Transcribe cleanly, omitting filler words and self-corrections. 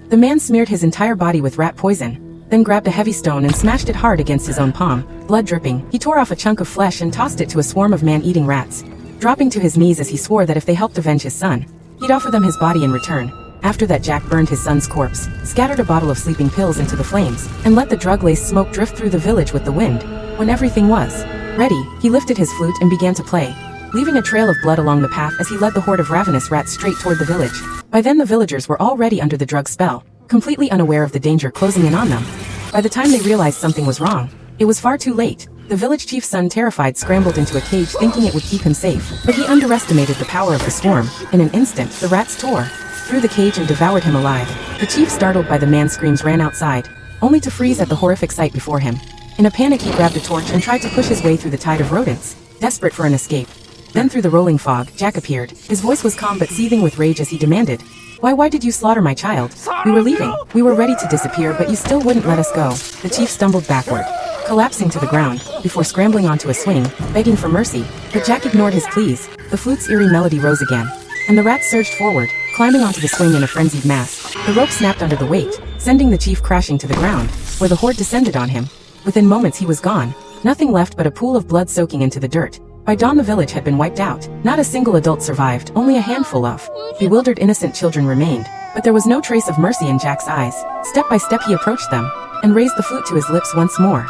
The man smeared his entire body with rat poison, then grabbed a heavy stone and smashed it hard against his own palm. Blood dripping, he tore off a chunk of flesh and tossed it to a swarm of man-eating rats, dropping to his knees as he swore that if they helped avenge his son, he'd offer them his body in return. After that, Jack burned his son's corpse, scattered a bottle of sleeping pills into the flames, and let the drug-laced smoke drift through the village with the wind. When everything was ready, he lifted his flute and began to play, leaving a trail of blood along the path as he led the horde of ravenous rats straight toward the village. By then the villagers were already under the drug spell, completely unaware of the danger closing in on them. By the time they realized something was wrong, it was far too late. The village chief's son, terrified, scrambled into a cage thinking it would keep him safe, but he underestimated the power of the swarm. In an instant, the rats tore through the cage and devoured him alive. The chief, startled by the man's screams, ran outside, only to freeze at the horrific sight before him. In a panic, he grabbed a torch and tried to push his way through the tide of rodents, desperate for an escape. Then through the rolling fog, Jack appeared. His voice was calm but seething with rage as he demanded, Why did you slaughter my child? We were leaving. We were ready to disappear, but you still wouldn't let us go." The chief stumbled backward, collapsing to the ground, before scrambling onto a swing, begging for mercy. But Jack ignored his pleas. The flute's eerie melody rose again, and the rats surged forward, climbing onto the swing in a frenzied mass. The rope snapped under the weight, sending the chief crashing to the ground, where the horde descended on him. Within moments he was gone, nothing left but a pool of blood soaking into the dirt. By dawn the village had been wiped out. Not a single adult survived, only a handful of bewildered innocent children remained. But there was no trace of mercy in Jack's eyes. Step by step he approached them, and raised the flute to his lips once more.